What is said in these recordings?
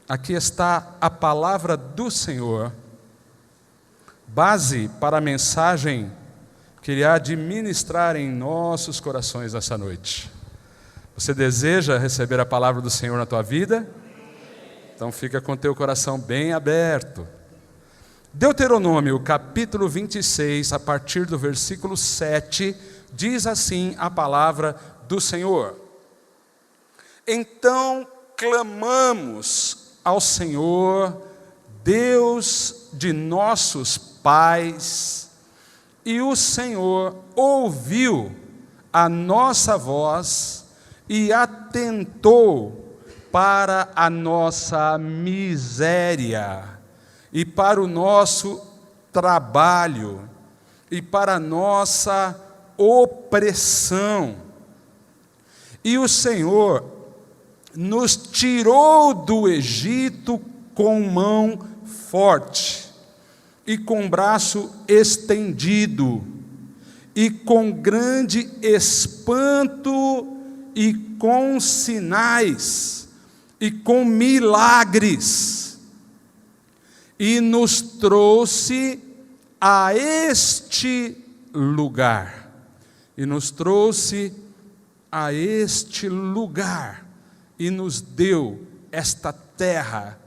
Aqui está a palavra do Senhor, base para a mensagem que irá administrar em nossos corações essa noite. Você deseja receber a palavra do Senhor na tua vida? Então fica com teu coração bem aberto. Deuteronômio capítulo 26, a partir do versículo 7, diz assim a palavra do Senhor: Então clamamos ao Senhor, Deus de nossos pais, e o Senhor ouviu a nossa voz e atentou para a nossa miséria e para o nosso trabalho e para a nossa opressão. E o Senhor nos tirou do Egito com mão forte e com braço estendido e com grande espanto e com sinais e com milagres, e nos trouxe a este lugar, e nos deu esta terra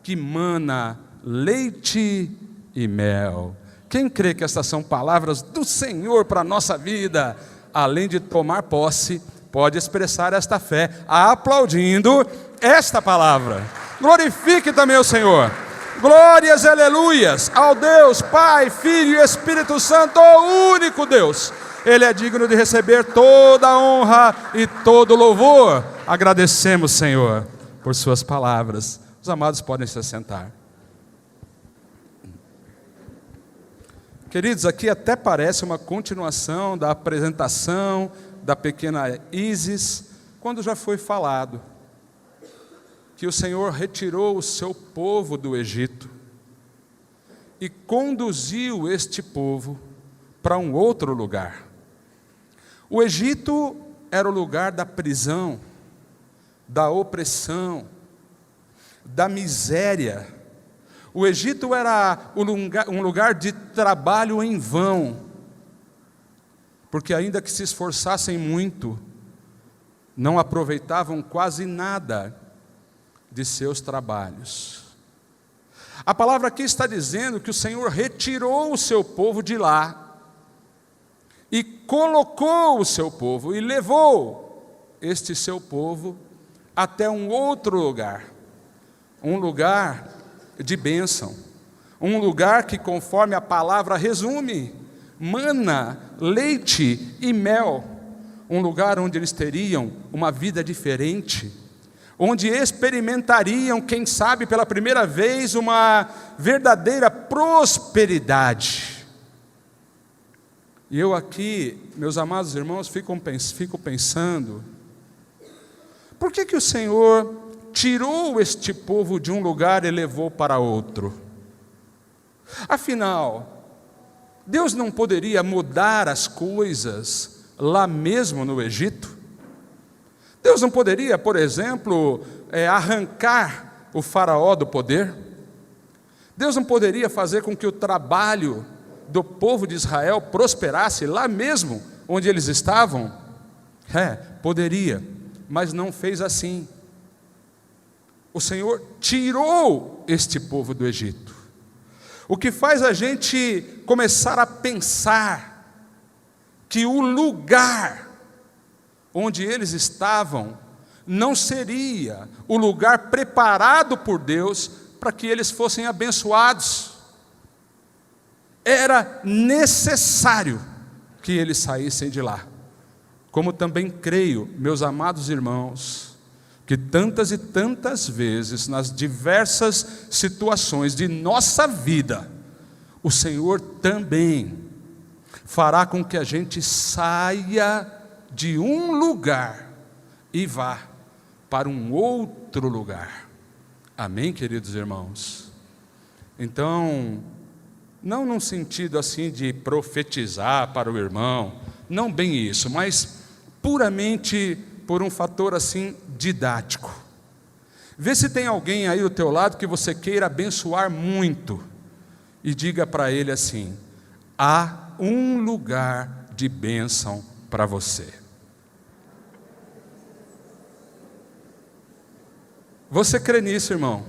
que mana leite e mel. Quem crê que estas são palavras do Senhor para a nossa vida, além de tomar posse, pode expressar esta fé aplaudindo esta palavra. Glorifique também o Senhor. Glórias e aleluias ao Deus, Pai, Filho e Espírito Santo, o único Deus. Ele é digno de receber toda a honra e todo o louvor. Agradecemos, Senhor, por suas palavras. Os amados podem se assentar. Queridos, aqui até parece uma continuação da apresentação da pequena Isis, quando já foi falado que o Senhor retirou o seu povo do Egito e conduziu este povo para um outro lugar. O Egito era o lugar da prisão, da opressão, da miséria. O Egito era um lugar de trabalho em vão, porque ainda que se esforçassem muito, não aproveitavam quase nada de seus trabalhos. A palavra aqui está dizendo que o Senhor retirou o seu povo de lá, e colocou o seu povo, e levou este seu povo até um outro lugar, um lugar de bênção, um lugar que, conforme a palavra resume, mana leite e mel, um lugar onde eles teriam uma vida diferente, onde experimentariam, quem sabe pela primeira vez, uma verdadeira prosperidade. E eu aqui, meus amados irmãos, fico pensando, por que o Senhor tirou este povo de um lugar e levou para outro? Afinal, Deus não poderia mudar as coisas lá mesmo no Egito? Deus não poderia, por exemplo, arrancar o faraó do poder? Deus não poderia fazer com que o trabalho do povo de Israel prosperasse lá mesmo onde eles estavam? Poderia, mas não fez assim. O Senhor tirou este povo do Egito, o que faz a gente começar a pensar que o lugar onde eles estavam não seria o lugar preparado por Deus para que eles fossem abençoados. Era necessário que eles saíssem de lá. Como também creio, meus amados irmãos, que tantas e tantas vezes, nas diversas situações de nossa vida, o Senhor também fará com que a gente saia de um lugar e vá para um outro lugar. Amém, queridos irmãos? Então, não num sentido assim de profetizar para o irmão, não bem isso, mas puramente por um fator assim didático. Vê se tem alguém aí do teu lado que você queira abençoar muito e diga para ele assim: há um lugar de bênção para você. Você crê nisso, irmão?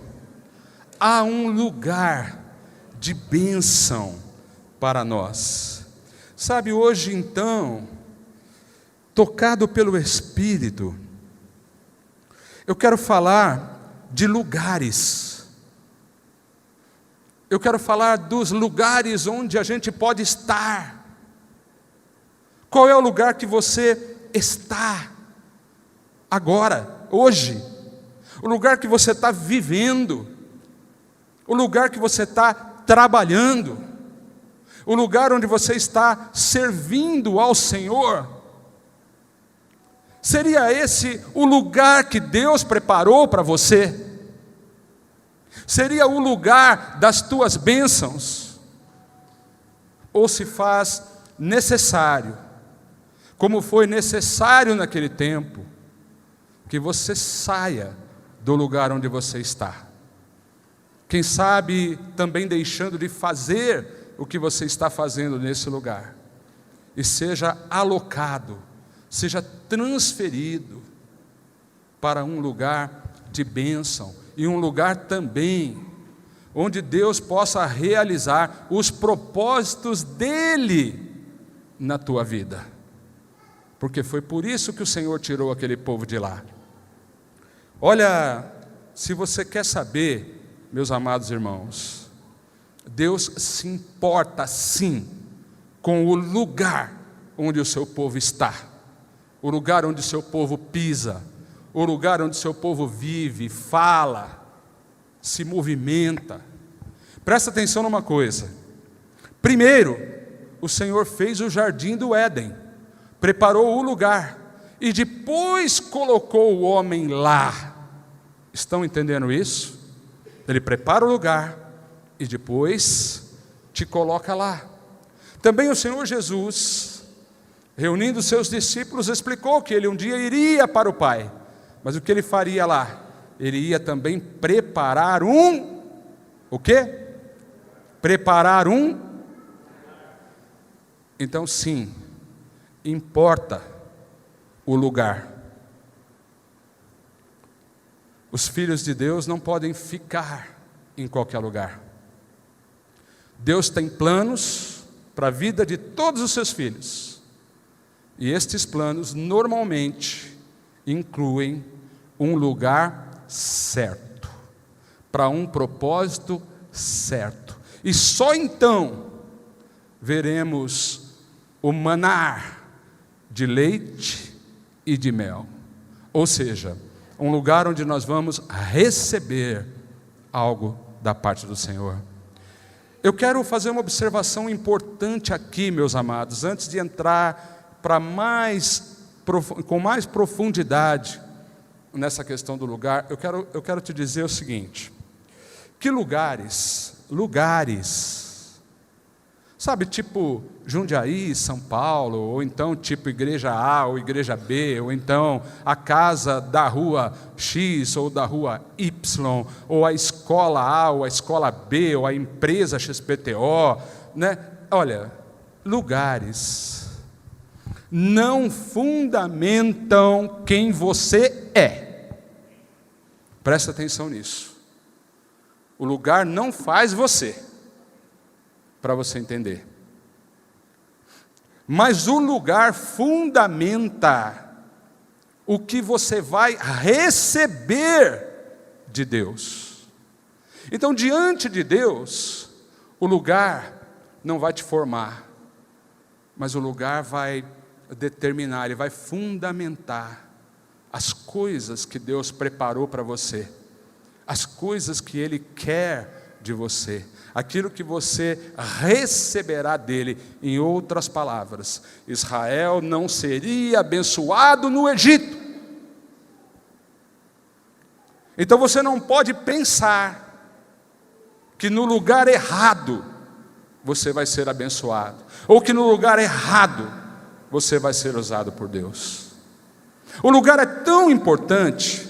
Há um lugar de bênção para nós. Sabe, hoje então, tocado pelo Espírito, eu quero falar de lugares. Eu quero falar dos lugares onde a gente pode estar. Qual é o lugar que você está agora, hoje? O lugar que você está vivendo, o lugar que você está trabalhando, o lugar onde você está servindo ao Senhor. Seria esse o lugar que Deus preparou para você? Seria o lugar das tuas bênçãos? Ou se faz necessário, como foi necessário naquele tempo, que você saia do lugar onde você está? Quem sabe também deixando de fazer o que você está fazendo nesse lugar, e seja alocado, seja transferido para um lugar de bênção, e um lugar também onde Deus possa realizar os propósitos dEle na tua vida, porque foi por isso que o Senhor tirou aquele povo de lá. Olha, se você quer saber, meus amados irmãos, Deus se importa sim com o lugar onde o seu povo está, o lugar onde o seu povo pisa, o lugar onde o seu povo vive, fala, se movimenta. Presta atenção numa coisa. Primeiro, o Senhor fez o jardim do Éden, preparou o lugar, e depois colocou o homem lá. Estão entendendo isso? Ele prepara o lugar e depois te coloca lá. Também o Senhor Jesus, reunindo seus discípulos, explicou que ele um dia iria para o Pai, mas o que ele faria lá? Ele ia também preparar o quê? Preparar Então sim, importa o lugar. Os filhos de Deus não podem ficar em qualquer lugar. Deus tem planos para a vida de todos os seus filhos. E estes planos normalmente incluem um lugar certo, para um propósito certo. E só então veremos o manar de leite e de mel. Ou seja, um lugar onde nós vamos receber algo da parte do Senhor. Eu quero fazer uma observação importante aqui, meus amados, antes de entrar com mais profundidade nessa questão do lugar. Eu quero te dizer o seguinte: que lugares, sabe, tipo Jundiaí, São Paulo, ou então tipo igreja A ou igreja B, ou então a casa da rua X ou da rua Y, ou a escola A ou a escola B, ou a empresa XPTO, né? Olha, lugares não fundamentam quem você é. Presta atenção nisso. O lugar não faz você, para você entender. Mas o lugar fundamenta o que você vai receber de Deus. Então, diante de Deus, o lugar não vai te formar, mas o lugar vai determinar, ele vai fundamentar as coisas que Deus preparou para você, as coisas que Ele quer de você, aquilo que você receberá dele. Em outras palavras, Israel não seria abençoado no Egito, Então você não pode pensar que no lugar errado você vai ser abençoado, ou que no lugar errado você vai ser usado por Deus. O lugar é tão importante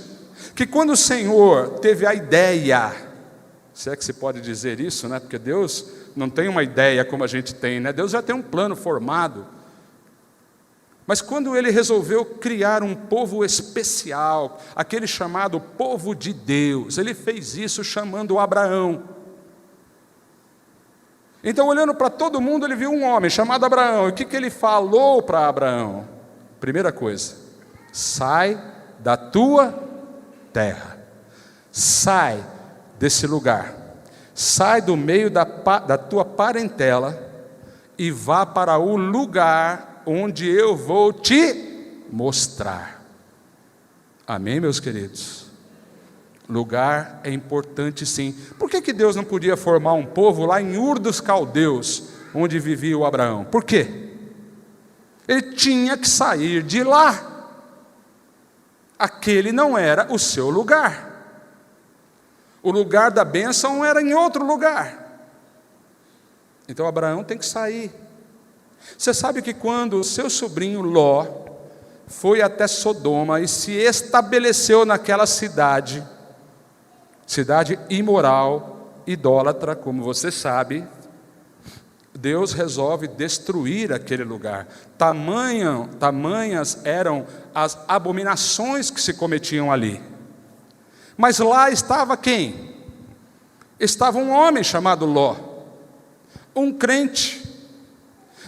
que quando o Senhor teve a ideia, se é que se pode dizer isso, né? Porque Deus não tem uma ideia como a gente tem, né? Deus já tem um plano formado. Mas quando Ele resolveu criar um povo especial, aquele chamado povo de Deus, Ele fez isso chamando Abraão. Então, olhando para todo mundo, Ele viu um homem chamado Abraão. E o que Ele falou para Abraão? Primeira coisa: sai da tua terra, sai desse lugar, sai do meio da tua parentela e vá para o lugar onde eu vou te mostrar. Amém, meus queridos? Lugar é importante, sim. Por que Deus não podia formar um povo lá em Ur dos Caldeus, onde vivia o Abraão? Por quê? Ele tinha que sair de lá. Aquele não era o seu lugar. O lugar da bênção era em outro lugar. Então Abraão tem que sair. Você sabe que quando o seu sobrinho Ló foi até Sodoma e se estabeleceu naquela cidade imoral, idólatra, como você sabe, Deus resolve destruir aquele lugar. Tamanhas eram as abominações que se cometiam ali. Mas lá estava quem? Estava um homem chamado Ló, um crente.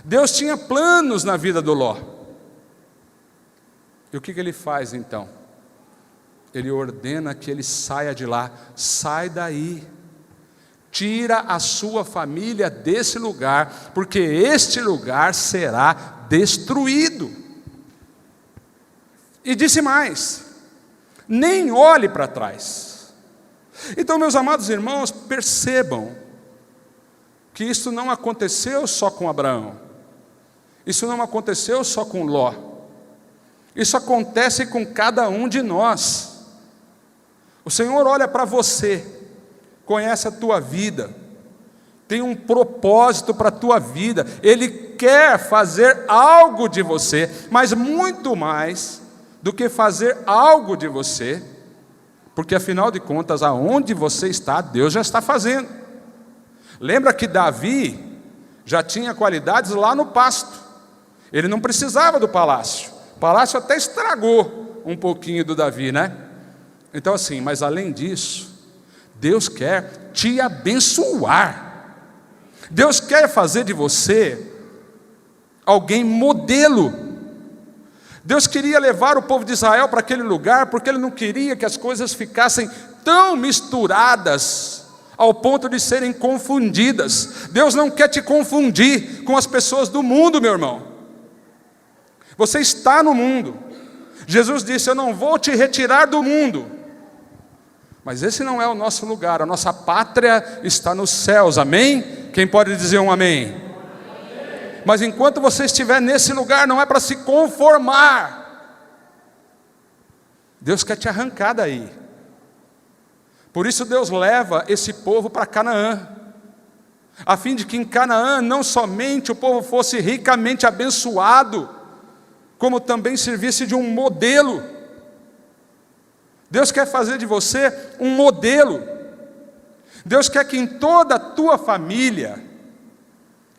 Deus tinha planos na vida do Ló. E o que ele faz então? Ele ordena que ele saia de lá. Sai daí. Tira a sua família desse lugar, porque este lugar será destruído. E disse mais: nem olhe para trás. Então, meus amados irmãos, percebam que isso não aconteceu só com Abraão. Isso não aconteceu só com Ló. Isso acontece com cada um de nós. O Senhor olha para você, conhece a tua vida, tem um propósito para a tua vida. Ele quer fazer algo de você, mas muito mais do que fazer algo de você, porque afinal de contas, aonde você está, Deus já está fazendo. Lembra que Davi já tinha qualidades lá no pasto. Ele não precisava do palácio. O palácio até estragou um pouquinho do Davi, né? Então assim, mas além disso, Deus quer te abençoar. Deus quer fazer de você alguém modelo. Deus queria levar o povo de Israel para aquele lugar, porque Ele não queria que as coisas ficassem tão misturadas ao ponto de serem confundidas. Deus não quer te confundir com as pessoas do mundo, meu irmão. Você está no mundo. Jesus disse: eu não vou te retirar do mundo. Mas esse não é o nosso lugar. A nossa pátria está nos céus, amém? Quem pode dizer um amém? Amém. Mas enquanto você estiver nesse lugar, não é para se conformar. Deus quer te arrancar daí. Por isso Deus leva esse povo para Canaã, a fim de que em Canaã não somente o povo fosse ricamente abençoado, como também servisse de um modelo. Deus quer fazer de você um modelo. Deus quer que em toda a tua família,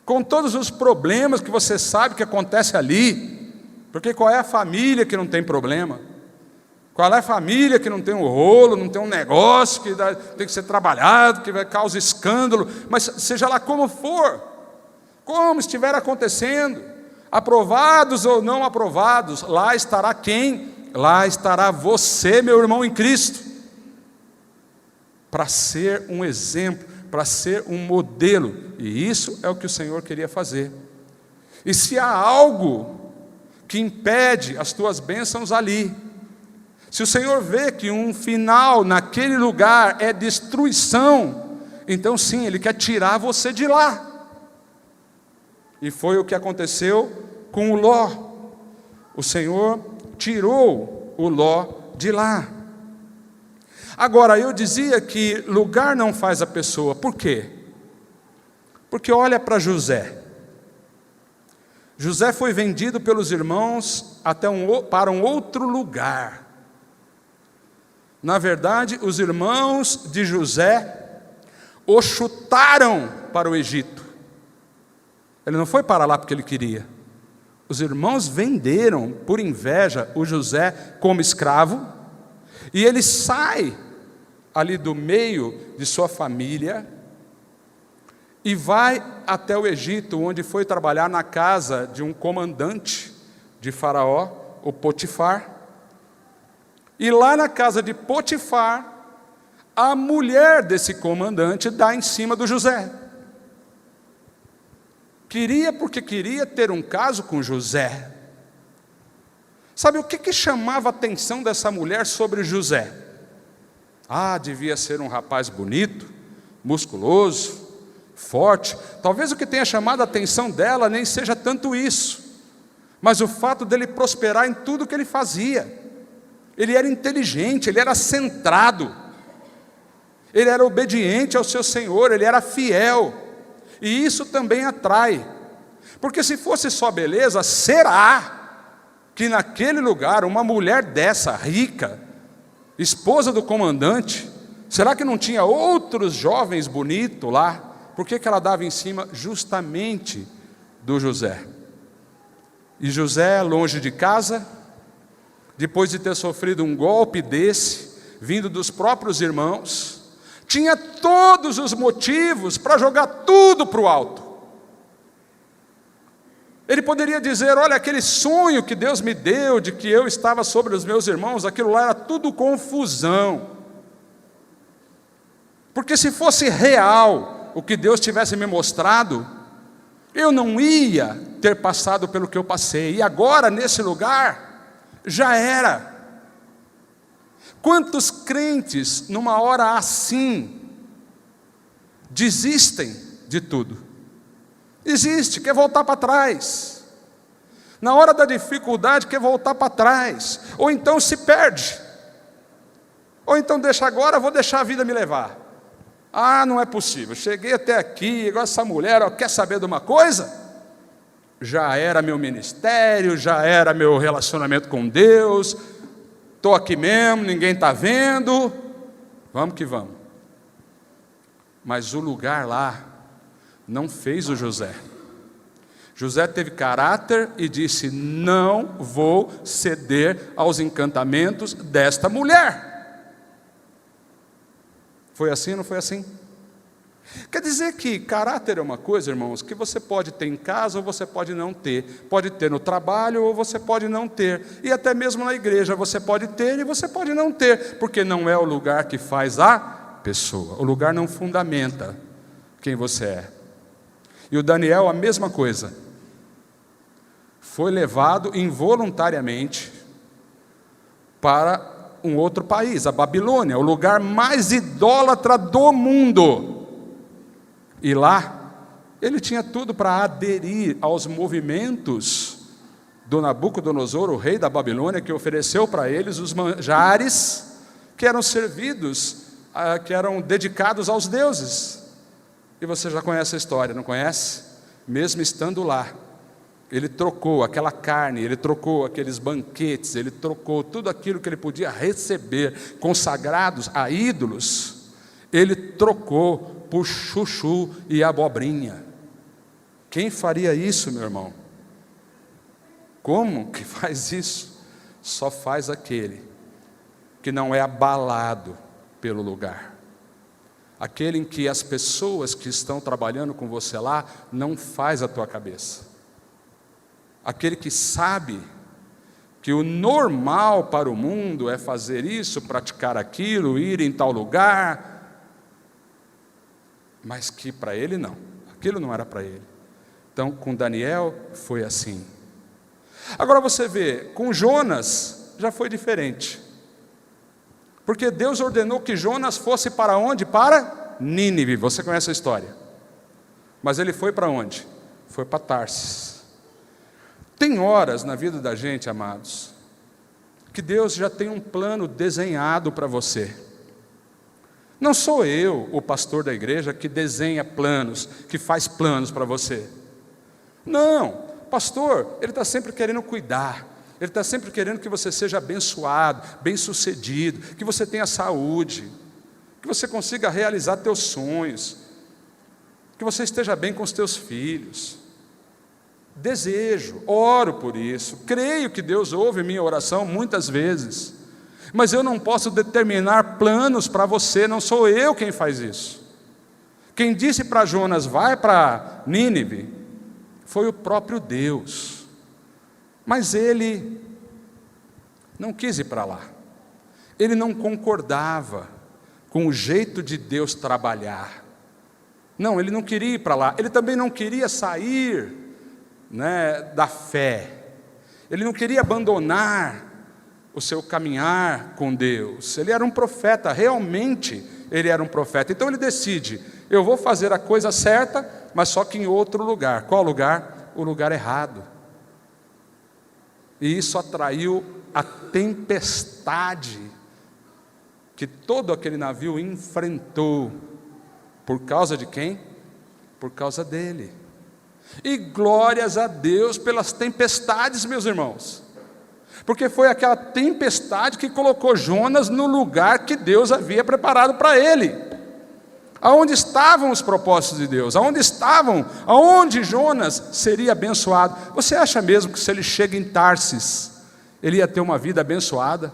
com todos os problemas que você sabe que acontece ali, porque qual é a família que não tem problema? Qual é a família que não tem um rolo, não tem um negócio que tem que ser trabalhado, que vai causar escândalo, mas seja lá como for, como estiver acontecendo, aprovados ou não aprovados, lá estará quem? Lá estará você, meu irmão em Cristo, para ser um exemplo, para ser um modelo. E isso é o que o Senhor queria fazer. E se há algo que impede as tuas bênçãos ali, se o Senhor vê que um final naquele lugar é destruição, então sim, Ele quer tirar você de lá. E foi o que aconteceu com o Ló. O Senhor tirou o Ló de lá. Agora, eu dizia que lugar não faz a pessoa. Por quê? Porque olha para José. José foi vendido pelos irmãos para um outro lugar. Na verdade, os irmãos de José o chutaram para o Egito. Ele não foi para lá porque ele queria. Os irmãos venderam, por inveja, o José como escravo, e ele sai ali do meio de sua família e vai até o Egito, onde foi trabalhar na casa de um comandante de Faraó, o Potifar. E lá na casa de Potifar, a mulher desse comandante dá em cima do José. Queria porque queria ter um caso com José. Sabe o que chamava a atenção dessa mulher sobre José? Devia ser um rapaz bonito, musculoso, forte. Talvez o que tenha chamado a atenção dela nem seja tanto isso, mas o fato dele prosperar em tudo que ele fazia. Ele era inteligente, ele era centrado, ele era obediente ao seu Senhor, ele era fiel, e isso também atrai, porque se fosse só beleza, será que naquele lugar, uma mulher dessa, rica, esposa do comandante, será que não tinha outros jovens bonitos lá? Por que ela dava em cima justamente do José? E José, longe de casa, depois de ter sofrido um golpe desse, vindo dos próprios irmãos, tinha todos os motivos para jogar tudo para o alto. Ele poderia dizer: olha, aquele sonho que Deus me deu, de que eu estava sobre os meus irmãos, aquilo lá era tudo confusão. Porque se fosse real o que Deus tivesse me mostrado, eu não ia ter passado pelo que eu passei. E agora, nesse lugar, já era. Quantos crentes, numa hora assim, desistem de tudo? Desiste, quer voltar para trás. Na hora da dificuldade, quer voltar para trás. Ou então se perde. Ou então deixa agora, vou deixar a vida me levar. Não é possível, cheguei até aqui, agora essa mulher, quer saber de uma coisa? Já era meu ministério, já era meu relacionamento com Deus, estou aqui mesmo, ninguém está vendo, vamos que vamos. Mas o lugar lá não fez o José. José teve caráter e disse: não vou ceder aos encantamentos desta mulher. Foi assim ou não foi assim? Quer dizer que caráter é uma coisa, irmãos, que você pode ter em casa ou você pode não ter. Pode ter no trabalho ou você pode não ter. E até mesmo na igreja você pode ter e você pode não ter. Porque não é o lugar que faz a pessoa. O lugar não fundamenta quem você é. E o Daniel, a mesma coisa. Foi levado involuntariamente para um outro país, a Babilônia, o lugar mais idólatra do mundo. E lá, ele tinha tudo para aderir aos movimentos do Nabucodonosor, o rei da Babilônia, que ofereceu para eles os manjares que eram servidos, que eram dedicados aos deuses. E você já conhece a história, não conhece? Mesmo estando lá, ele trocou aquela carne, ele trocou aqueles banquetes, ele trocou tudo aquilo que ele podia receber, consagrados a ídolos, ele trocou por chuchu e abobrinha. Quem faria isso, meu irmão? Como que faz isso? Só faz aquele que não é abalado pelo lugar. Aquele em que as pessoas que estão trabalhando com você lá não faz a tua cabeça. Aquele que sabe que o normal para o mundo é fazer isso, praticar aquilo, ir em tal lugar, mas que para ele não, aquilo não era para ele. Então com Daniel foi assim. Agora você vê, com Jonas já foi diferente, porque Deus ordenou que Jonas fosse para onde? Para Nínive, você conhece a história, mas ele foi para onde? Foi para Tarsis. Tem horas na vida da gente, amados, que Deus já tem um plano desenhado para você. Não sou eu, o pastor da igreja, que desenha planos, que faz planos para você. Não, pastor, ele está sempre querendo cuidar, ele está sempre querendo que você seja abençoado, bem-sucedido, que você tenha saúde, que você consiga realizar teus sonhos, que você esteja bem com os teus filhos. Desejo, oro por isso, creio que Deus ouve minha oração muitas vezes, mas eu não posso determinar planos para você, não sou eu quem faz isso. Quem disse para Jonas, vai para Nínive, foi o próprio Deus, mas ele não quis ir para lá, ele não concordava com o jeito de Deus trabalhar, não, ele não queria ir para lá, ele também não queria sair, da fé, ele não queria abandonar o seu caminhar com Deus. Ele era um profeta, realmente ele era um profeta. Então ele decide, eu vou fazer a coisa certa, mas só que em outro lugar. Qual lugar? O lugar errado. E isso atraiu a tempestade que todo aquele navio enfrentou. Por causa de quem? Por causa dele. E glórias a Deus pelas tempestades, meus irmãos. Porque foi aquela tempestade que colocou Jonas no lugar que Deus havia preparado para ele. Aonde estavam os propósitos de Deus? Aonde Jonas seria abençoado? Você acha mesmo que se ele chega em Tarsis, ele ia ter uma vida abençoada?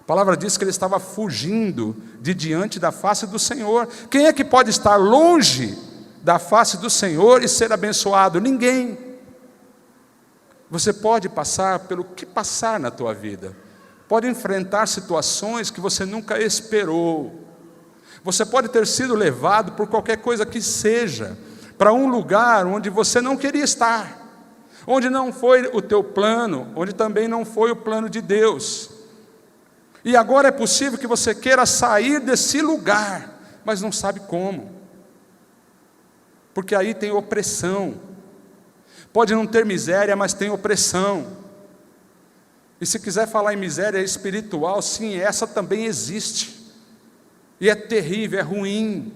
A palavra diz que ele estava fugindo de diante da face do Senhor. Quem é que pode estar longe da face do Senhor e ser abençoado? Ninguém. Você pode passar pelo que passar na tua vida, pode enfrentar situações que você nunca esperou, você pode ter sido levado por qualquer coisa que seja, para um lugar onde você não queria estar, onde não foi o teu plano, onde também não foi o plano de Deus, e agora é possível que você queira sair desse lugar, mas não sabe como, porque aí tem opressão. Pode não ter miséria, mas tem opressão. E se quiser falar em miséria espiritual, sim, essa também existe. E é terrível, é ruim.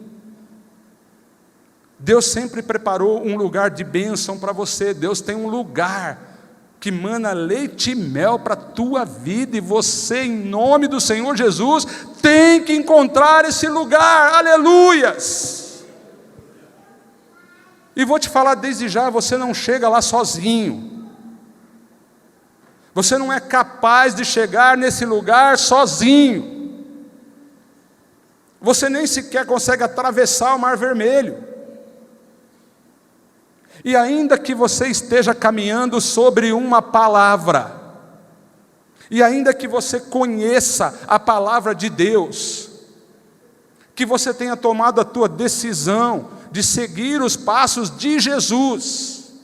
Deus sempre preparou um lugar de bênção para você. Deus tem um lugar que mana leite e mel para a tua vida. E você, em nome do Senhor Jesus, tem que encontrar esse lugar. Aleluias! E vou te falar desde já, você não chega lá sozinho. Você não é capaz de chegar nesse lugar sozinho. Você nem sequer consegue atravessar o Mar Vermelho. E ainda que você esteja caminhando sobre uma palavra, e ainda que você conheça a palavra de Deus, que você tenha tomado a tua decisão de seguir os passos de Jesus,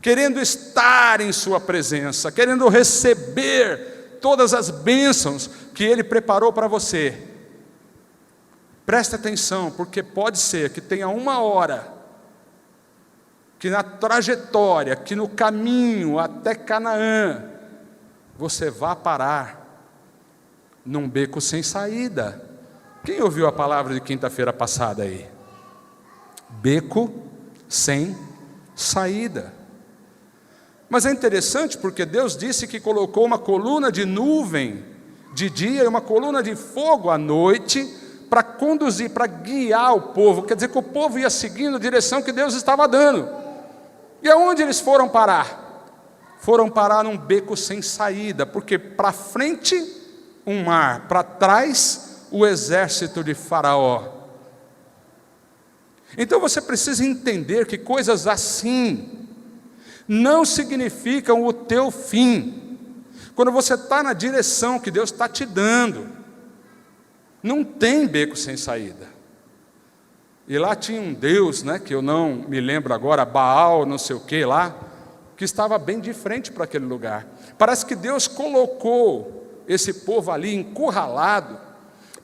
querendo estar em sua presença, querendo receber todas as bênçãos que Ele preparou para você. Preste atenção, porque pode ser que tenha uma hora, que na trajetória, que no caminho até Canaã, você vá parar num beco sem saída. Quem ouviu a palavra de quinta-feira passada aí? Beco sem saída. Mas é interessante porque Deus disse que colocou uma coluna de nuvem de dia e uma coluna de fogo à noite para conduzir, para guiar o povo. Quer dizer que o povo ia seguindo a direção que Deus estava dando. E aonde eles foram parar? Foram parar num beco sem saída, porque para frente um mar, para trás o exército de Faraó. Então você precisa entender que coisas assim não significam o teu fim. Quando você está na direção que Deus está te dando, não tem beco sem saída. E lá tinha um Deus, que eu não me lembro agora, Baal, não sei o que lá, que estava bem de frente para aquele lugar. Parece que Deus colocou esse povo ali encurralado,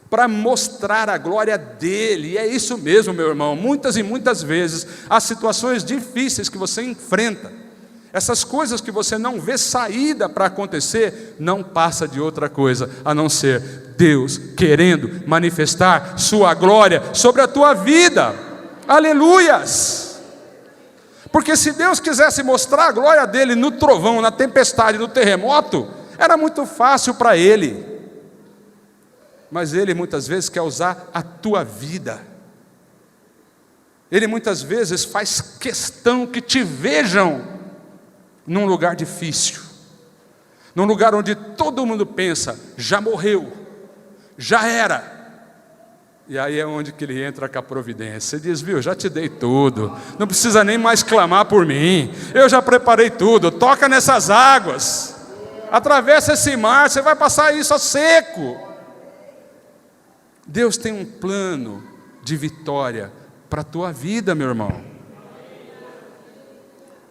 para mostrar a glória dele. E é isso mesmo, meu irmão, muitas e muitas vezes, as situações difíceis que você enfrenta, essas coisas que você não vê saída para acontecer, não passa de outra coisa, a não ser Deus querendo manifestar sua glória sobre a tua vida. Aleluias! Porque se Deus quisesse mostrar a glória dele no trovão, na tempestade, no terremoto, era muito fácil para ele. Mas ele muitas vezes quer usar a tua vida. Ele muitas vezes faz questão que te vejam num lugar difícil, num lugar onde todo mundo pensa, já morreu, já era. E aí é onde que ele entra com a providência. Ele diz, viu, já te dei tudo, não precisa nem mais clamar por mim, eu já preparei tudo, toca nessas águas, atravessa esse mar, você vai passar isso a seco. Deus tem um plano de vitória para a tua vida, meu irmão.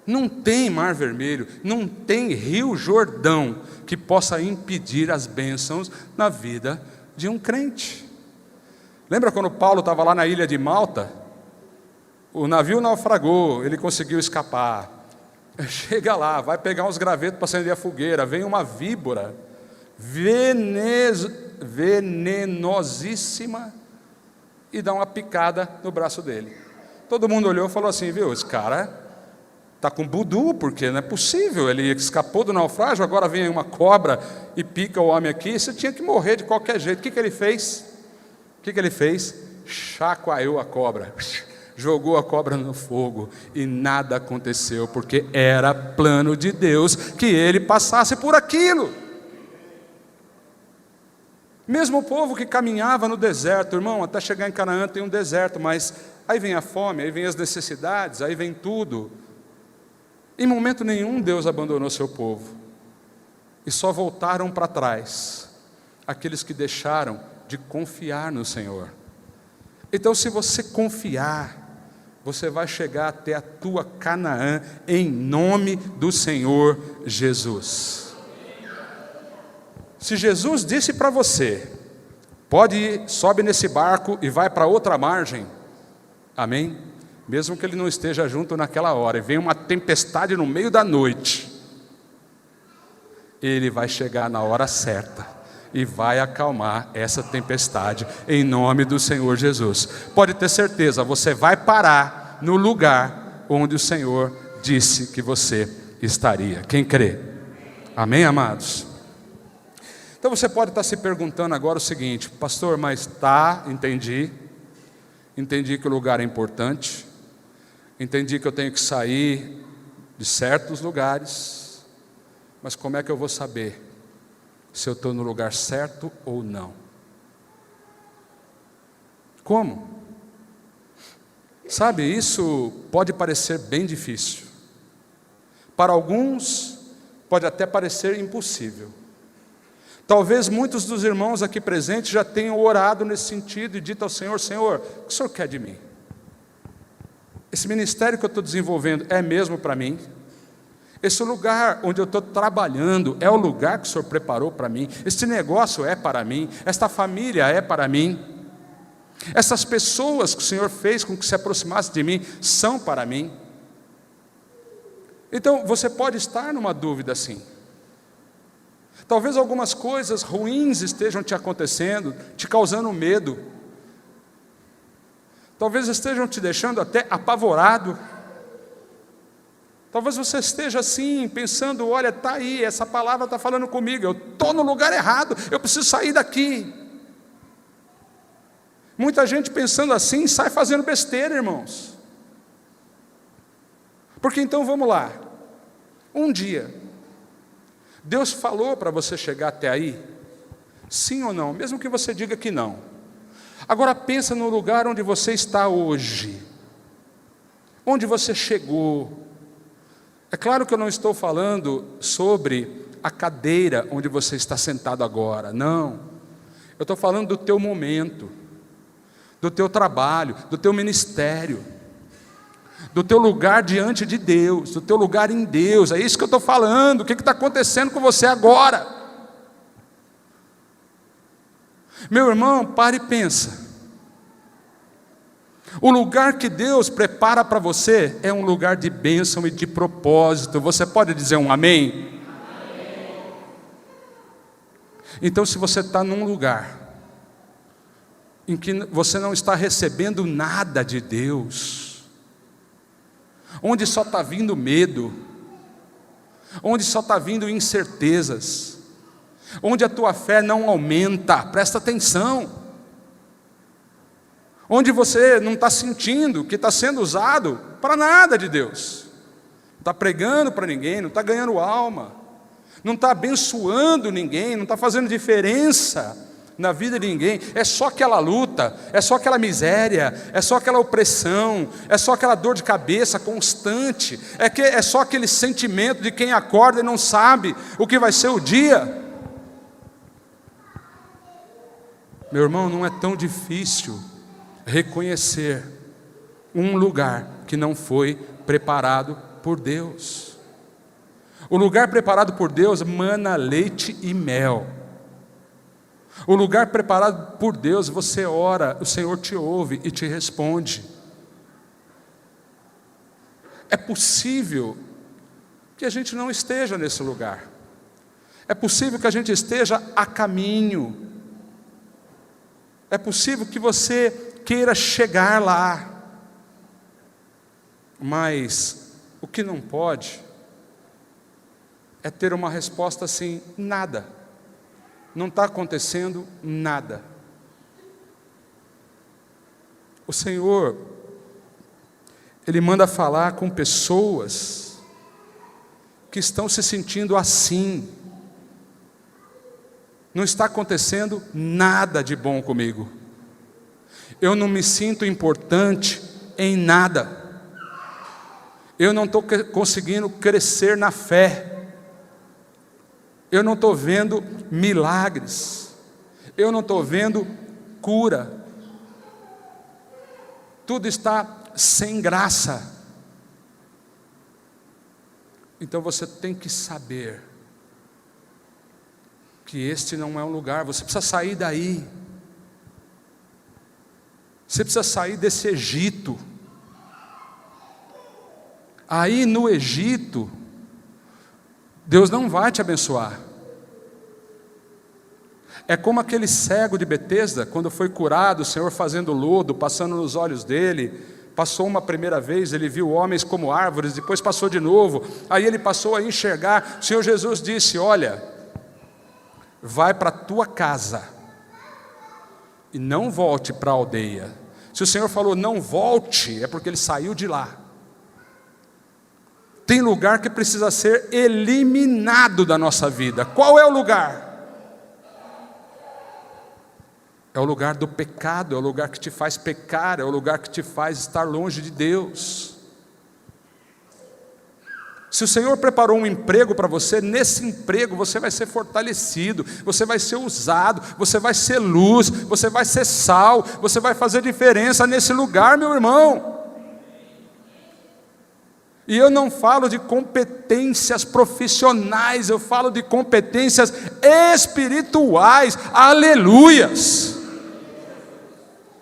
Não tem mar vermelho, não tem rio Jordão que possa impedir as bênçãos na vida de um crente. Lembra quando Paulo estava lá na ilha de Malta? O navio naufragou, ele conseguiu escapar. Chega lá, vai pegar uns gravetos para acender a fogueira, vem uma víbora venenosíssima e dá uma picada no braço dele. Todo mundo olhou e falou assim, viu, esse cara está com voodoo, porque não é possível, ele escapou do naufrágio, agora vem uma cobra e pica o homem aqui, você tinha que morrer de qualquer jeito. O que ele fez? Chacoalhou a cobra, jogou a cobra no fogo e nada aconteceu, porque era plano de Deus que ele passasse por aquilo. Mesmo o povo que caminhava no deserto, irmão, até chegar em Canaã tem um deserto, mas aí vem a fome, aí vem as necessidades, aí vem tudo. Em momento nenhum Deus abandonou seu povo, e só voltaram para trás aqueles que deixaram de confiar no Senhor. Então, se você confiar, você vai chegar até a tua Canaã, em nome do Senhor Jesus. Se Jesus disse para você, pode ir, sobe nesse barco e vai para outra margem, amém? Mesmo que ele não esteja junto naquela hora, e vem uma tempestade no meio da noite, ele vai chegar na hora certa e vai acalmar essa tempestade, em nome do Senhor Jesus. Pode ter certeza, você vai parar no lugar onde o Senhor disse que você estaria. Quem crê? Amém, amados? Então você pode estar se perguntando agora o seguinte, pastor, mas entendi que o lugar é importante, entendi que eu tenho que sair de certos lugares, mas como é que eu vou saber se eu estou no lugar certo ou não? Como? Sabe, isso pode parecer bem difícil. Para alguns, pode até parecer impossível. Talvez muitos dos irmãos aqui presentes já tenham orado nesse sentido e dito ao Senhor, Senhor, o que o Senhor quer de mim? Esse ministério que eu estou desenvolvendo é mesmo para mim? Esse lugar onde eu estou trabalhando é o lugar que o Senhor preparou para mim? Esse negócio é para mim? Esta família é para mim? Essas pessoas que o Senhor fez com que se aproximasse de mim são para mim? Então você pode estar numa dúvida assim. Talvez algumas coisas ruins estejam te acontecendo, te causando medo. Talvez estejam te deixando até apavorado. Talvez você esteja assim, pensando, olha, está aí, essa palavra está falando comigo, eu estou no lugar errado, eu preciso sair daqui. Muita gente pensando assim, sai fazendo besteira, irmãos. Porque então vamos lá, um dia, Deus falou para você chegar até aí? Sim ou não? Mesmo que você diga que não. Agora pensa no lugar onde você está hoje. Onde você chegou. É claro que eu não estou falando sobre a cadeira onde você está sentado agora. Não. Eu estou falando do teu momento, do teu trabalho, do teu ministério, do teu lugar diante de Deus, do teu lugar em Deus. É isso que eu estou falando. O que está acontecendo com você agora? Meu irmão, pare e pensa. O lugar que Deus prepara para você é um lugar de bênção e de propósito. Você pode dizer um amém? Amém. Então, se você está num lugar em que você não está recebendo nada de Deus, onde só está vindo medo, onde só está vindo incertezas, onde a tua fé não aumenta, presta atenção, onde você não está sentindo que está sendo usado para nada de Deus, não está pregando para ninguém, não está ganhando alma, não está abençoando ninguém, não está fazendo diferença na vida de ninguém, é só aquela luta, é só aquela miséria, é só aquela opressão, é só aquela dor de cabeça constante, é só aquele sentimento de quem acorda e não sabe o que vai ser o dia. Meu irmão, não é tão difícil reconhecer um lugar que não foi preparado por Deus. O lugar preparado por Deus mana leite e mel. O lugar preparado por Deus, você ora, o Senhor te ouve e te responde. É possível que a gente não esteja nesse lugar. É possível que a gente esteja a caminho. É possível que você queira chegar lá. Mas o que não pode é ter uma resposta assim: nada. Não está acontecendo nada. O Senhor, Ele manda falar com pessoas que estão se sentindo assim. Não está acontecendo nada de bom comigo. Eu não me sinto importante em nada. Eu não estou conseguindo crescer na fé. Eu não estou vendo milagres, eu não estou vendo cura, tudo está sem graça. Então você tem que saber que este não é um lugar, você precisa sair daí, você precisa sair desse Egito. Aí no Egito, Deus não vai te abençoar. É como aquele cego de Betesda, quando foi curado, o Senhor fazendo lodo, passando nos olhos dele. Passou uma primeira vez, ele viu homens como árvores, depois passou de novo, aí ele passou a enxergar. O Senhor Jesus disse: olha, vai para a tua casa e não volte para a aldeia. Se o Senhor falou não volte, é porque ele saiu de lá. Tem lugar que precisa ser eliminado da nossa vida. Qual é o lugar? É o lugar do pecado, é o lugar que te faz pecar, é o lugar que te faz estar longe de Deus. Se o Senhor preparou um emprego para você, nesse emprego você vai ser fortalecido, você vai ser usado, você vai ser luz, você vai ser sal, você vai fazer diferença nesse lugar, meu irmão. E eu não falo de competências profissionais, eu falo de competências espirituais, aleluias.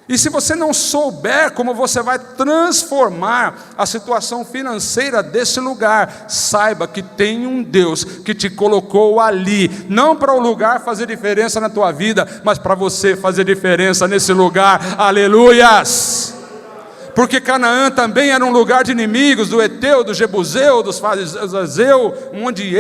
E se você não souber como você vai transformar a situação financeira desse lugar, saiba que tem um Deus que te colocou ali, não para o lugar fazer diferença na tua vida, mas para você fazer diferença nesse lugar, aleluias. Porque Canaã também era um lugar de inimigos, do Eteu, do Jebuseu, dos Fazeu, onde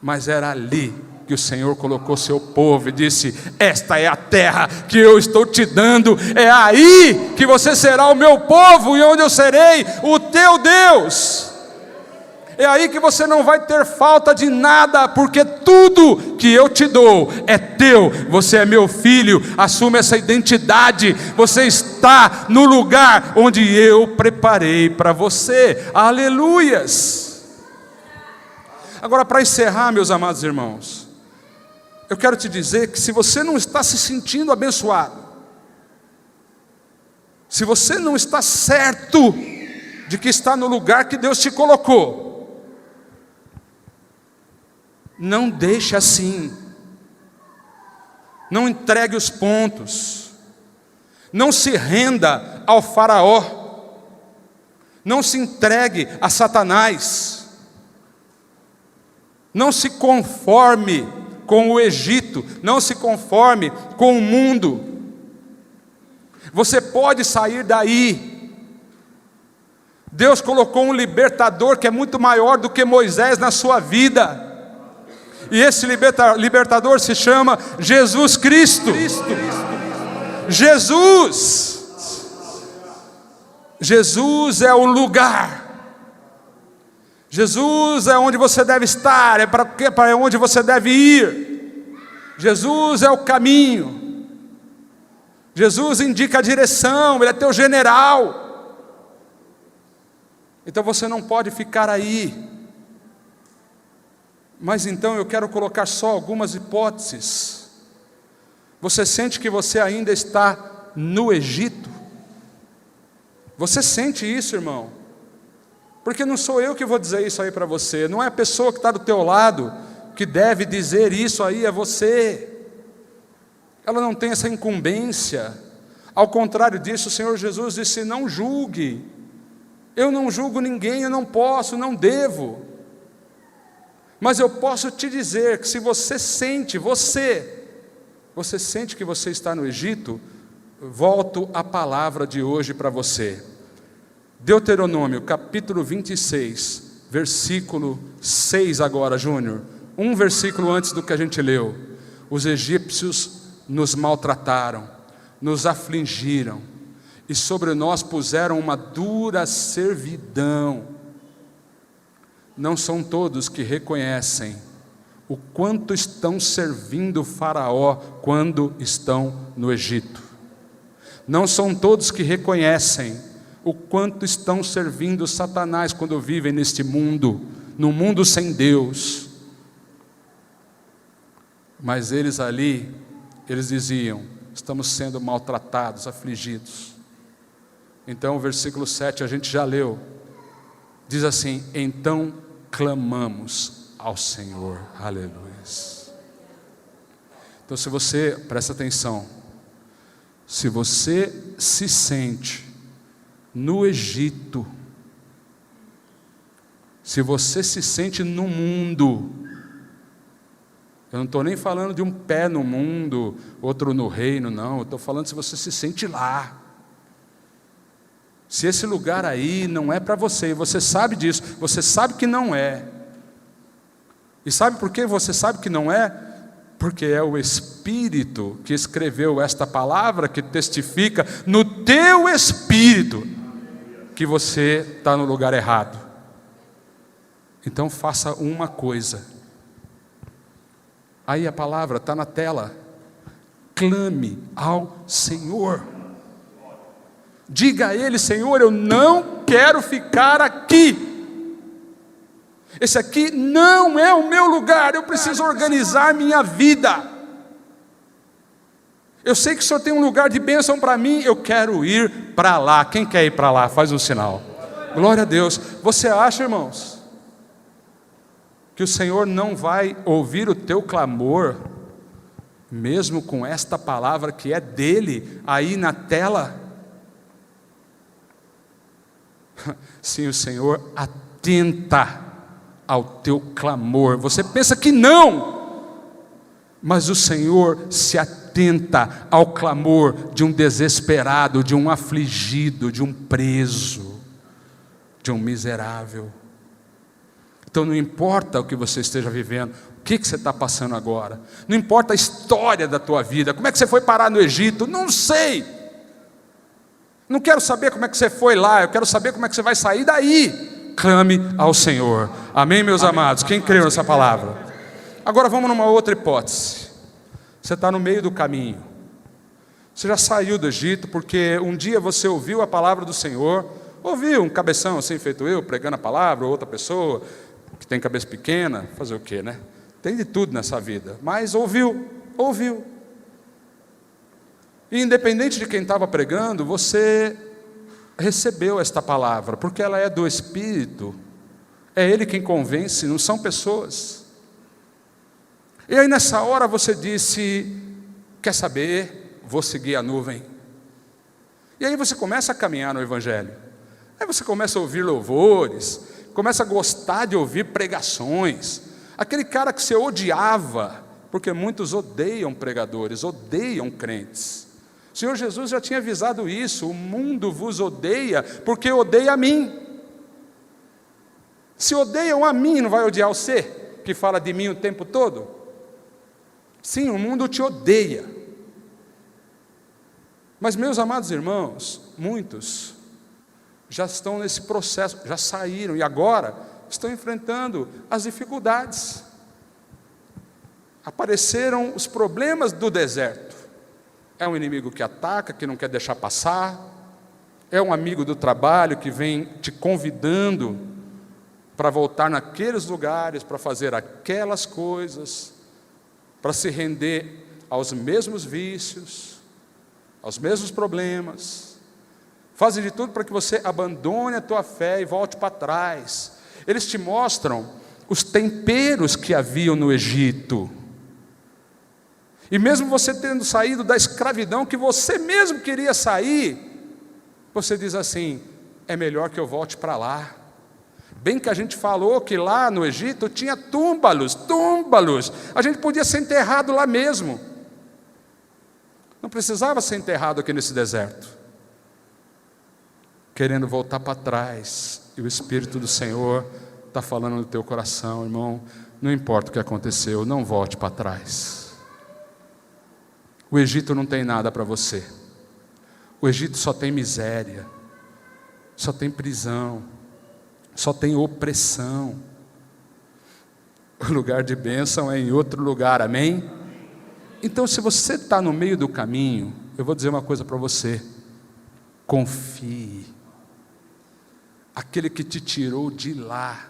mas era ali que o Senhor colocou seu povo e disse: esta é a terra que eu estou te dando, é aí que você será o meu povo e onde eu serei o teu Deus. É aí que você não vai ter falta de nada, porque tudo que eu te dou é teu. Você é meu filho, assume essa identidade. Você está no lugar onde eu preparei para você. Aleluias. Agora, para encerrar, meus amados irmãos, eu quero te dizer que se você não está se sentindo abençoado, se você não está certo de que está no lugar que Deus te colocou, não deixe assim, não entregue os pontos, não se renda ao faraó, não se entregue a Satanás, não se conforme com o Egito, não se conforme com o mundo. Você pode sair daí. Deus colocou um libertador que é muito maior do que Moisés na sua vida. E esse libertador se chama Jesus Cristo. Jesus é o lugar. Jesus é onde você deve estar, é para onde você deve ir. Jesus é o caminho. Jesus indica a direção, Ele é teu general. Então você não pode ficar aí. Mas então eu quero colocar só algumas hipóteses. Você sente que você ainda está no Egito? Você sente isso, irmão? Porque não sou eu que vou dizer isso aí para você, não é a pessoa que está do teu lado que deve dizer isso aí a você. Ela não tem essa incumbência. Ao contrário disso, o Senhor Jesus disse: não julgue. Eu não julgo ninguém, eu não posso, não devo. Mas eu posso te dizer que se você sente, você sente que você está no Egito, volto à palavra de hoje para você. Deuteronômio, capítulo 26, versículo 6 agora, Júnior. Um versículo antes do que a gente leu. Os egípcios nos maltrataram, nos afligiram, e sobre nós puseram uma dura servidão. Não são todos que reconhecem o quanto estão servindo Faraó quando estão no Egito. Não são todos que reconhecem o quanto estão servindo Satanás quando vivem neste mundo, num mundo sem Deus. Mas eles ali, eles diziam: estamos sendo maltratados, afligidos. Então o versículo 7 a gente já leu, diz assim: então clamamos ao Senhor. Aleluia. Então se você, presta atenção, se você se sente no Egito, se você se sente no mundo, eu não estou nem falando de um pé no mundo, outro no reino, não, eu estou falando se você se sente lá. Se esse lugar aí não é para você, e você sabe disso, você sabe que não é. E sabe por que você sabe que não é? Porque é o Espírito que escreveu esta palavra, que testifica no teu espírito que você está no lugar errado. Então faça uma coisa. Aí a palavra está na tela. Clame ao Senhor. Diga a Ele: Senhor, eu não quero ficar aqui. Esse aqui não é o meu lugar. Eu preciso organizar minha vida. Eu sei que o Senhor tem um lugar de bênção para mim. Eu quero ir para lá. Quem quer ir para lá? Faz um sinal. Glória a Deus. Você acha, irmãos, que o Senhor não vai ouvir o teu clamor, mesmo com esta palavra que é dele aí na tela? Sim, o Senhor atenta ao teu clamor. Você pensa que não, mas o Senhor se atenta ao clamor de um desesperado, de um afligido, de um preso, de um miserável. Então não importa o que você esteja vivendo, o que você está passando agora, não importa a história da tua vida, como é que você foi parar no Egito, não sei. Não quero saber como é que você foi lá, eu quero saber como é que você vai sair daí. Clame ao Senhor. Amém, meus amados? Quem creu nessa palavra? Agora vamos numa outra hipótese. Você está no meio do caminho. Você já saiu do Egito porque um dia você ouviu a palavra do Senhor. Ouviu um cabeção assim feito eu, pregando a palavra, ou outra pessoa que tem cabeça pequena, fazer o quê, né? Tem de tudo nessa vida, mas ouviu. E independente de quem estava pregando, você recebeu esta palavra, porque ela é do Espírito, é Ele quem convence, não são pessoas. E aí nessa hora você disse: quer saber, vou seguir a nuvem. E aí você começa a caminhar no Evangelho, aí você começa a ouvir louvores, começa a gostar de ouvir pregações. Aquele cara que você odiava, porque muitos odeiam pregadores, odeiam crentes. O Senhor Jesus já tinha avisado isso: o mundo vos odeia porque odeia a mim. Se odeiam a mim, não vai odiar você, que fala de mim o tempo todo? Sim, o mundo te odeia. Mas, meus amados irmãos, muitos já estão nesse processo, já saíram e agora estão enfrentando as dificuldades. Apareceram os problemas do deserto. É um inimigo que ataca, que não quer deixar passar. É um amigo do trabalho que vem te convidando para voltar naqueles lugares, para fazer aquelas coisas, para se render aos mesmos vícios, aos mesmos problemas. Fazem de tudo para que você abandone a tua fé e volte para trás. Eles te mostram os temperos que haviam no Egito. E mesmo você tendo saído da escravidão que você mesmo queria sair, você diz assim: é melhor que eu volte para lá. Bem que a gente falou que lá no Egito tinha túmbalos, a gente podia ser enterrado lá mesmo. Não precisava ser enterrado aqui nesse deserto. Querendo voltar para trás, e o Espírito do Senhor está falando no teu coração: irmão, não importa o que aconteceu, não volte para trás. O Egito não tem nada para você. O Egito só tem miséria, só tem prisão, só tem opressão. O lugar de bênção é em outro lugar, amém? Então, se você está no meio do caminho, eu vou dizer uma coisa para você: confie. Aquele que te tirou de lá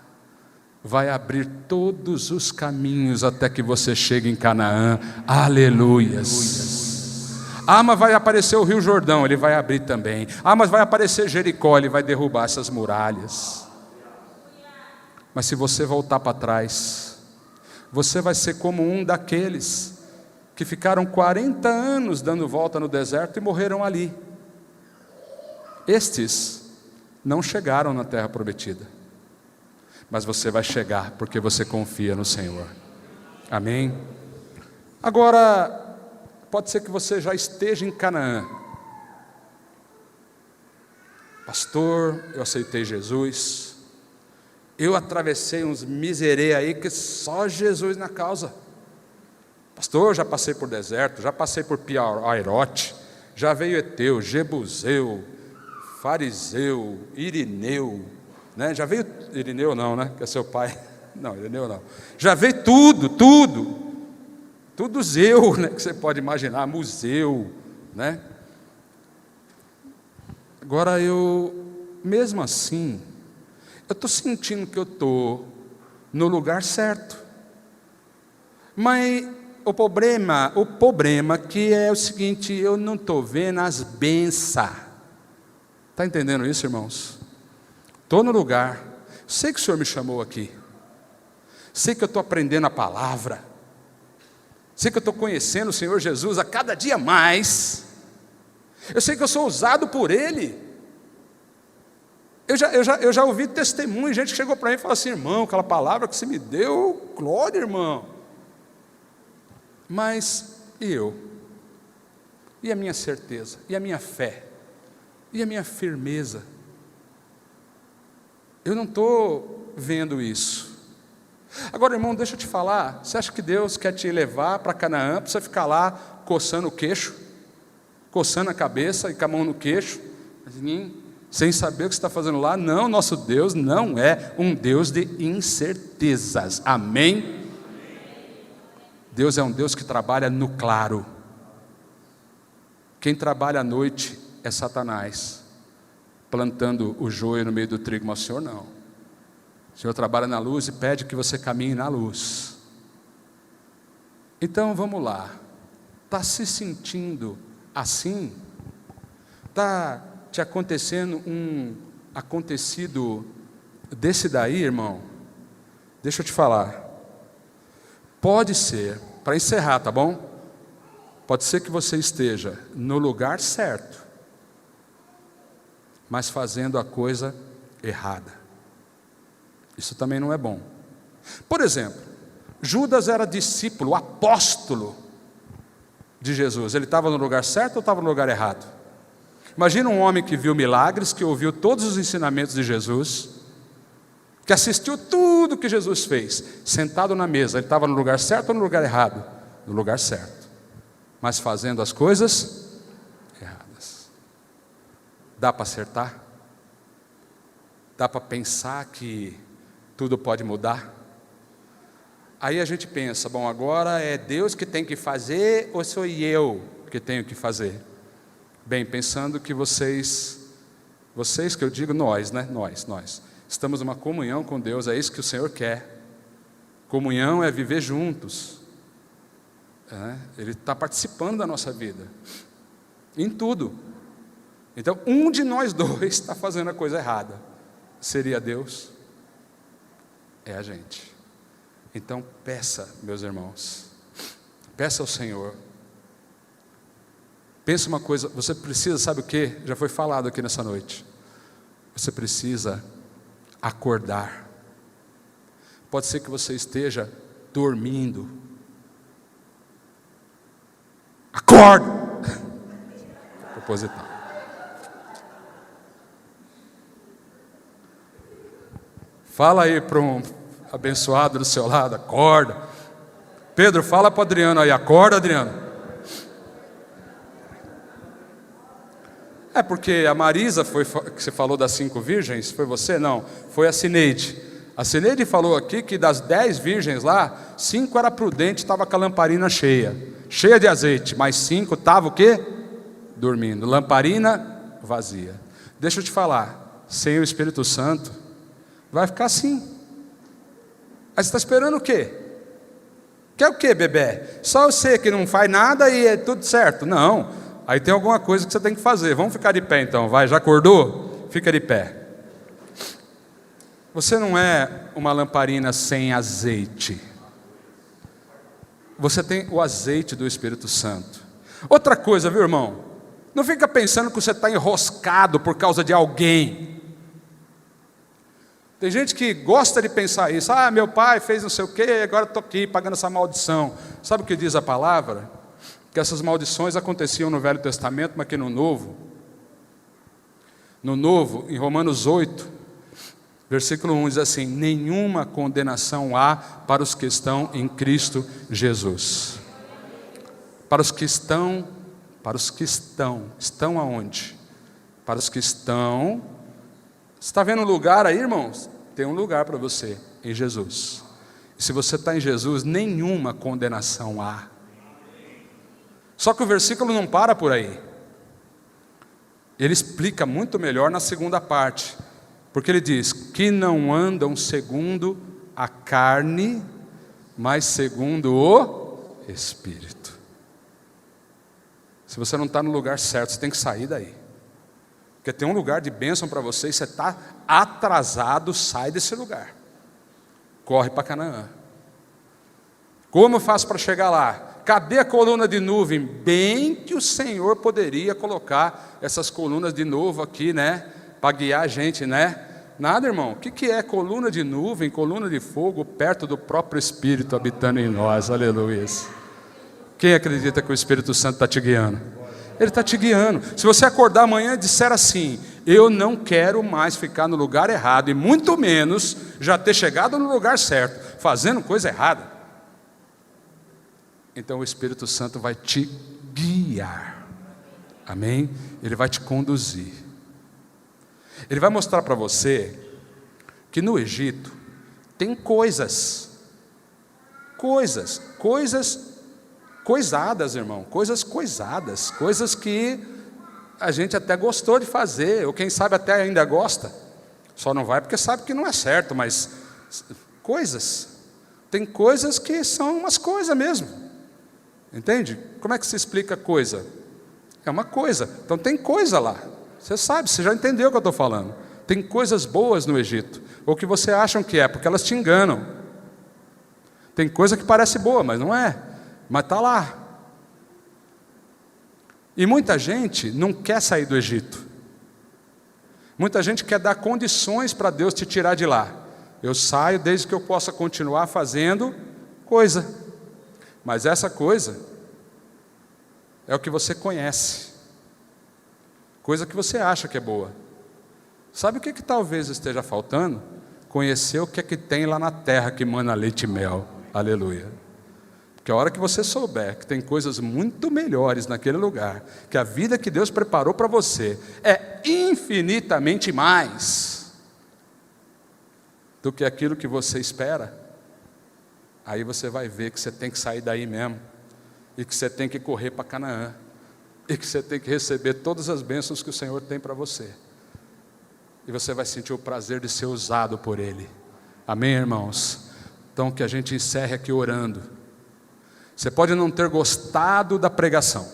vai abrir todos os caminhos até que você chegue em Canaã. Aleluias. Ah, mas vai aparecer o Rio Jordão, ele vai abrir também. Ah, mas vai aparecer Jericó, ele vai derrubar essas muralhas. Mas se você voltar para trás, você vai ser como um daqueles que ficaram 40 anos dando volta no deserto e morreram ali. Estes não chegaram na terra prometida, mas você vai chegar porque você confia no Senhor. Amém? Agora, pode ser que você já esteja em Canaã. Pastor, eu aceitei Jesus, eu atravessei uns miserê aí que só Jesus na causa. Pastor, já passei por deserto, já passei por Piairote, já veio Eteu, Jebuseu, Fariseu, Irineu, né? Já veio Irineu não, né? Que é seu pai. Não, Irineu não. Já veio tudo Zeu, né? Que você pode imaginar, museu, né? Agora mesmo assim, eu estou sentindo que eu estou no lugar certo. Mas o problema que é o seguinte: eu não estou vendo as bênçãos. Está entendendo isso, irmãos? Estou no lugar, sei que o Senhor me chamou aqui, sei que eu estou aprendendo a palavra, sei que eu estou conhecendo o Senhor Jesus a cada dia mais, eu sei que eu sou usado por Ele. Eu já ouvi testemunho, gente que chegou para mim e falou assim: irmão, aquela palavra que você me deu, glória, irmão. Mas e eu? E a minha certeza? E a minha fé? E a minha firmeza? Eu não estou vendo isso. Agora, irmão, deixa eu te falar: você acha que Deus quer te levar para Canaã para você ficar lá coçando o queixo, coçando a cabeça e com a mão no queixo, sem saber o que você está fazendo lá? Não, nosso Deus não é um Deus de incertezas, amém? Deus é um Deus que trabalha no claro. Quem trabalha à noite é Satanás, plantando o joio no meio do trigo, mas o Senhor não. O Senhor trabalha na luz e pede que você caminhe na luz. Então vamos lá, está se sentindo assim? Está te acontecendo um acontecido desse daí, irmão? Deixa eu te falar, pode ser, para encerrar, tá bom? Pode ser que você esteja no lugar certo, mas fazendo a coisa errada. Isso também não é bom. Por exemplo, Judas era discípulo, apóstolo de Jesus. Ele estava no lugar certo ou estava no lugar errado? Imagina um homem que viu milagres, que ouviu todos os ensinamentos de Jesus, que assistiu tudo que Jesus fez, sentado na mesa. Ele estava no lugar certo ou no lugar errado? No lugar certo, mas fazendo as coisas erradas. Dá para acertar? Dá para pensar que tudo pode mudar? Aí a gente pensa, bom, agora é Deus que tem que fazer ou sou eu que tenho que fazer? Bem, pensando que vocês que eu digo nós, né? Nós. Estamos numa comunhão com Deus, é isso que o Senhor quer. Comunhão é viver juntos. Ele está participando da nossa vida, em tudo. Então, um de nós dois está fazendo a coisa errada. Seria Deus? É a gente. Então peça, meus irmãos, peça ao Senhor. Pensa uma coisa, você precisa, sabe o que? Já foi falado aqui nessa noite. Você precisa acordar. Pode ser que você esteja dormindo. Acorda! Proposital. Fala aí para um abençoado do seu lado, acorda. Pedro, fala para o Adriano aí, acorda, Adriano. É porque a Marisa, que você falou das 5 virgens, foi você? Não, foi a Cineide. A Cineide falou aqui que das 10 virgens lá, 5 era prudente, estava com a lamparina cheia de azeite, mas 5 estavam o quê? Dormindo, lamparina vazia. Deixa eu te falar, sem o Espírito Santo, vai ficar assim. Aí você está esperando o quê? Quer o quê, bebê? Só você que não faz nada e é tudo certo? Não, aí tem alguma coisa que você tem que fazer. Vamos ficar de pé então, vai, já acordou? Fica de pé. Você não é uma lamparina sem azeite. Você tem o azeite do Espírito Santo. Outra coisa, viu, irmão? Não fica pensando que você está enroscado por causa de alguém. Tem gente que gosta de pensar isso. Ah, meu pai fez não sei o quê, agora estou aqui pagando essa maldição. Sabe o que diz a palavra? Que essas maldições aconteciam no Velho Testamento, mas que no Novo, em Romanos 8, versículo 1 diz assim: nenhuma condenação há para os que estão em Cristo Jesus. Para os que estão aonde? Para os que estão. Você está vendo um lugar aí, irmãos? Tem um lugar para você, em Jesus. E se você está em Jesus, nenhuma condenação há. Só que o versículo não para por aí. Ele explica muito melhor na segunda parte. Porque ele diz, que não andam segundo a carne, mas segundo o Espírito. Se você não está no lugar certo, você tem que sair daí. Porque tem um lugar de bênção para você e você está atrasado, sai desse lugar. Corre para Canaã. Como eu faço para chegar lá? Cadê a coluna de nuvem? Bem que o Senhor poderia colocar essas colunas de novo aqui, né? Para guiar a gente, né? Nada, irmão. O que é coluna de nuvem, coluna de fogo, perto do próprio Espírito habitando em nós? Aleluia. Quem acredita que o Espírito Santo está te guiando? Ele está te guiando. Se você acordar amanhã e disser assim, eu não quero mais ficar no lugar errado, e muito menos já ter chegado no lugar certo, fazendo coisa errada, então o Espírito Santo vai te guiar. Amém? Ele vai te conduzir. Ele vai mostrar para você que no Egito tem coisadas, irmão, coisas coisadas, coisas que a gente até gostou de fazer, ou quem sabe até ainda gosta, só não vai porque sabe que não é certo, mas tem coisas que são umas coisas mesmo, entende? Como é que se explica coisa? É uma coisa, então tem coisa lá, você sabe, você já entendeu o que eu estou falando, tem coisas boas no Egito, ou que você acham que é, porque elas te enganam, tem coisa que parece boa, mas não é, mas está lá. E muita gente não quer sair do Egito. Muita gente quer dar condições para Deus te tirar de lá. Eu saio desde que eu possa continuar fazendo coisa. Mas essa coisa é o que você conhece, coisa que você acha que é boa. Sabe o que talvez esteja faltando? Conhecer o que é que tem lá na terra que mana leite e mel. Aleluia. Porque a hora que você souber que tem coisas muito melhores naquele lugar, que a vida que Deus preparou para você é infinitamente mais do que aquilo que você espera, aí você vai ver que você tem que sair daí mesmo, e que você tem que correr para Canaã, e que você tem que receber todas as bênçãos que o Senhor tem para você, e você vai sentir o prazer de ser usado por Ele. Amém, irmãos? Então que a gente encerre aqui orando. Você pode não ter gostado da pregação,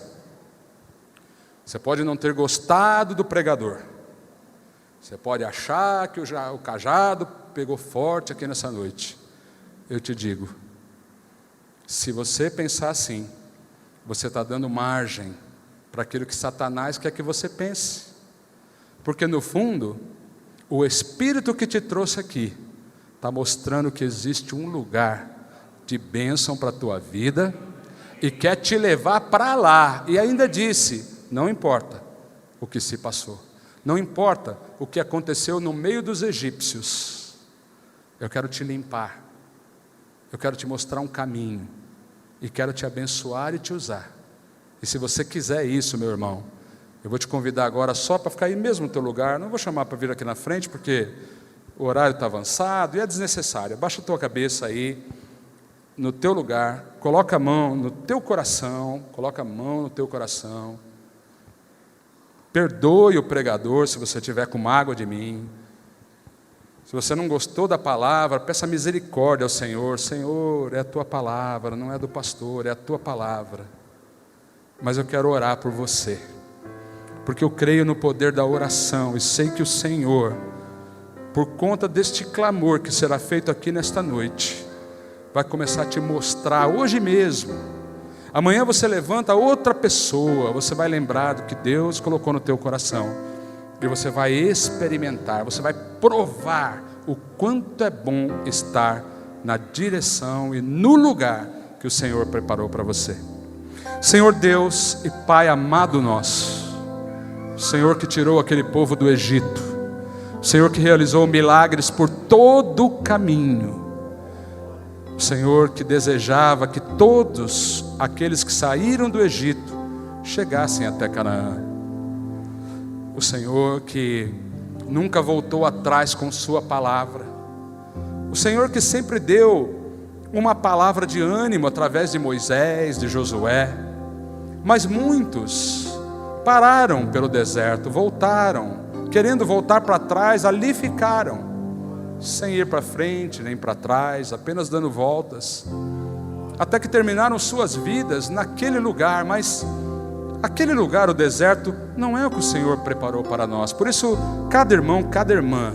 você pode não ter gostado do pregador, você pode achar que o cajado pegou forte aqui nessa noite. Eu te digo, se você pensar assim, você está dando margem para aquilo que Satanás quer que você pense, porque no fundo, o Espírito que te trouxe aqui, está mostrando que existe um lugar de bênção para a tua vida, e quer te levar para lá, e ainda disse, não importa o que se passou, não importa o que aconteceu no meio dos egípcios, eu quero te limpar, eu quero te mostrar um caminho, e quero te abençoar e te usar. E se você quiser isso, meu irmão, eu vou te convidar agora só para ficar aí mesmo no teu lugar, não vou chamar para vir aqui na frente, porque o horário está avançado e é desnecessário. Abaixa a tua cabeça aí, no teu lugar, coloca a mão no teu coração, perdoe o pregador se você tiver com mágoa de mim, se você não gostou da palavra, peça misericórdia ao Senhor. Senhor, é a tua palavra, não é do pastor, é a tua palavra, mas eu quero orar por você, porque eu creio no poder da oração, e sei que o Senhor, por conta deste clamor que será feito aqui nesta noite, vai começar a te mostrar hoje mesmo. Amanhã você levanta outra pessoa, você vai lembrar do que Deus colocou no teu coração, e você vai experimentar, você vai provar o quanto é bom estar na direção e no lugar que o Senhor preparou para você. Senhor Deus e Pai amado nosso, Senhor que tirou aquele povo do Egito, Senhor que realizou milagres por todo o caminho, o Senhor que desejava que todos aqueles que saíram do Egito chegassem até Canaã, o Senhor que nunca voltou atrás com sua palavra, o Senhor que sempre deu uma palavra de ânimo através de Moisés, de Josué, mas muitos pararam pelo deserto, voltaram, querendo voltar para trás, ali ficaram, sem ir para frente nem para trás, apenas dando voltas, até que terminaram suas vidas naquele lugar. Mas aquele lugar, o deserto, não é o que o Senhor preparou para nós. Por isso, cada irmão, cada irmã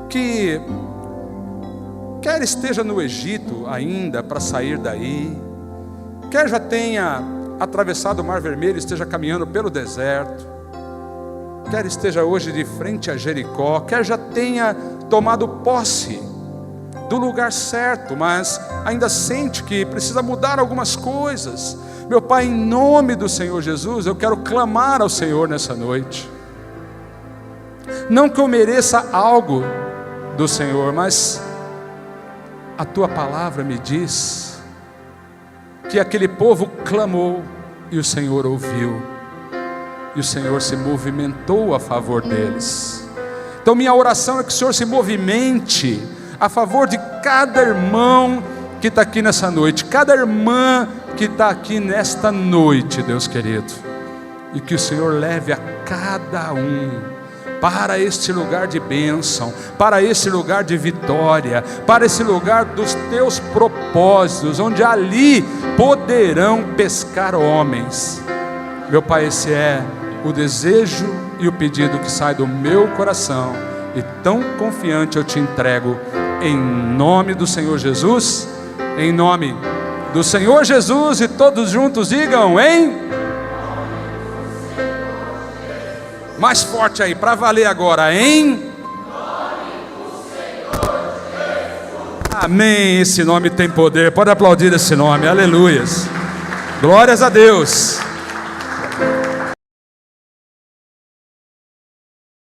que quer esteja no Egito ainda para sair daí, quer já tenha atravessado o Mar Vermelho e esteja caminhando pelo deserto, quer esteja hoje de frente a Jericó, quer já tenha tomado posse do lugar certo, mas ainda sente que precisa mudar algumas coisas. Meu Pai, em nome do Senhor Jesus, eu quero clamar ao Senhor nessa noite. Não que eu mereça algo do Senhor, mas a Tua palavra me diz que aquele povo clamou e o Senhor ouviu, e o Senhor se movimentou a favor deles. Então minha oração é que o Senhor se movimente a favor de cada irmão que está aqui nessa noite, cada irmã que está aqui nesta noite, Deus querido, e que o Senhor leve a cada um para este lugar de bênção, para esse lugar de vitória, para esse lugar dos teus propósitos, onde ali poderão pescar homens. Meu Pai, esse é o desejo e o pedido que sai do meu coração, e tão confiante eu te entrego, em nome do Senhor Jesus, em nome do Senhor Jesus, e todos juntos digam, hein? Mais forte aí, para valer agora, em nome do Senhor Jesus. Amém, esse nome tem poder. Pode aplaudir esse nome, aleluias. Glórias a Deus.